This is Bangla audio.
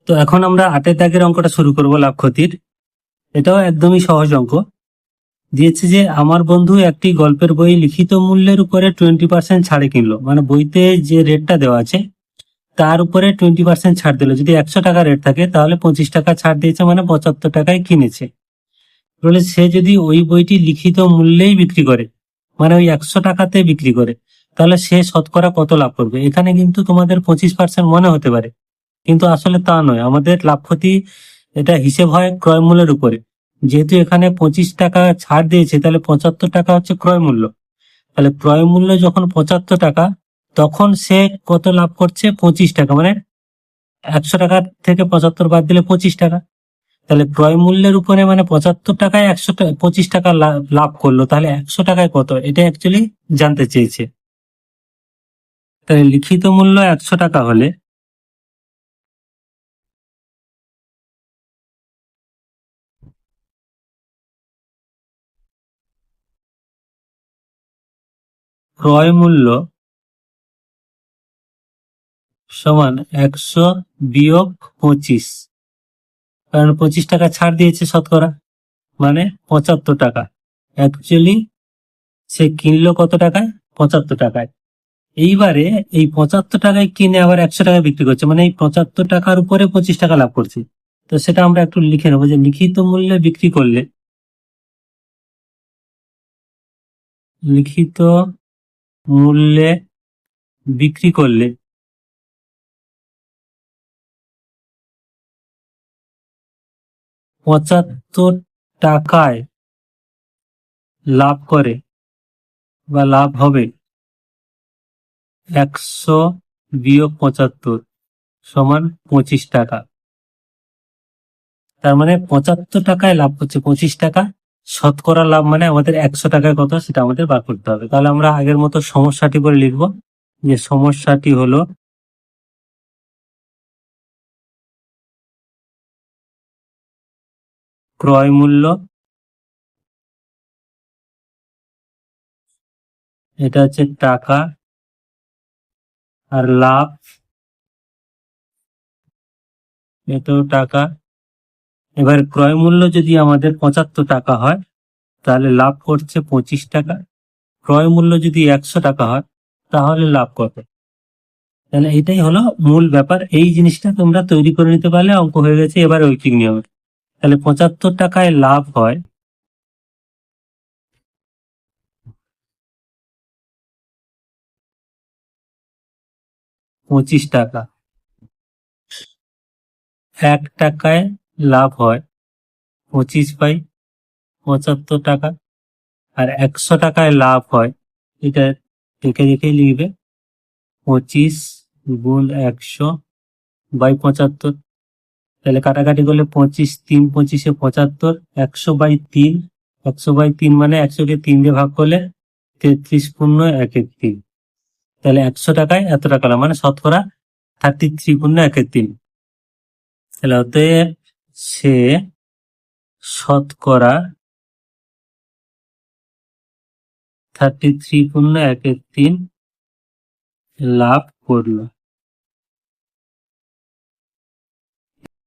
তো এখন আমরা 8 দাগের অঙ্কটা শুরু করব, লাভ ক্ষতির। এটাও একদমই সহজ অঙ্ক। দিয়েছে যে আমার বন্ধু একটি গল্পের বই লিখিত মূল্যের উপরে 20% ছাড়ে কিনলো, মানে বইতে যে রেটটা দেওয়া আছে তার উপরে 20% ছাড় দিল। যদি 100 টাকা রেট থাকে তাহলে 25 টাকা ছাড় দিয়েছে, মানে 75 টাকায় কিনেছে। বলে সে যদি ওই বইটি লিখিত মূল্যেই বিক্রি করে, মানে ওই 100 টাকাতে বিক্রি করে, তাহলে সে শতকরা কত লাভ করবে। এখানে কিন্তু তোমাদের 25% মনে হতে পারে, কিন্তু আসলে তা নয়। আমাদের লাভ ক্ষতি এটা হিসেব হয় ক্রয় মূল্যের উপরে। যেহেতু এখানে 25 টাকা ছাড় দিয়েছে, তাহলে 75 টাকা হচ্ছে ক্রয় মূল্য। তাহলে ক্রয় মূল্য যখন 75 টাকা, তখন সে কত লাভ করছে? 25 টাকা, মানে 100 টাকা থেকে 75 বাদ দিলে 25 টাকা। তাহলে ক্রয় মূল্যের উপরে মানে 75 টাকায় 25 টাকা লাভ করলো, তাহলে 100 টাকায় কত, এটা অ্যাকচুয়ালি জানতে চেয়েছে। তাহলে লিখিত মূল্য 100 টাকা হলে ক্রয় মূল্য সমান 100 বিয়োগ 25, কারণ 25 টাকা ছাড় দিয়েছে শতকরা, মানে 75 টাকা। অ্যাকচুয়ালি সে কিনলো কত টাকায়? 75 টাকায়। এইবারে এই 75 টাকায় কিনে আবার 100 টাকায় বিক্রি করছে, মানে এই 75 টাকার উপরে 25 টাকা লাভ করছে। তো সেটা আমরা একটু লিখে নেবো যে লিখিত মূল্যে বিক্রি করলে, লিখিত মূল্যে বিক্রি করলে 75 টাকায় লাভ করে বা লাভ হবে 100 বিয়োগ 75 সমান 25 টাকা। তার মানে 75 টাকায় লাভ করছে 25 টাকা। শতকরা লাভ মানে আমাদের 100 টাকায় কত, সেটা আমাদের বার করতে হবে। তাহলে আমরা আগের মতো সমস্যাটি করে লিখব, যে সমস্যাটি হলো ক্রয় মূল্য, এটা হচ্ছে টাকা, আর লাভ এটাও টাকা। এবার ক্রয় মূল্য যদি আমাদের 75 টাকা হয়, তাহলে লাভ করছে 25 টাকা। ক্রয় মূল্য যদি 100 টাকা হয়, তাহলে লাভ কত? তাহলে এটাই হলো মূল ব্যাপার। এই জিনিসটা তোমরা তৈরি করে নিতে পারলে অঙ্ক হয়ে গেছে এবার ঐকিক নিয়মে। তাহলে 75 টাকায় লাভ হয় 25 টাকা, 1 টাকায় লাভ হয় 25/75 টাকা, আর 100 টাকায় লাভ হয়, এটা দেখে দেখেই লিখবে, 25 গুণ 100/75। তাহলে কাটাকাটি করলে 25 3 25-এ 75, 100/3, 100/3 মানে 100-কে 3 দিয়ে ভাগ করলে 33 পূর্ণ 1/3। তাহলে 100 টাকায় এত টাকা লাভ, মানে শতকরা 33 পূর্ণ 1/3। তাহলে অতএব সে শতকরা 33 পূর্ণ 1/3 লাভ করলো।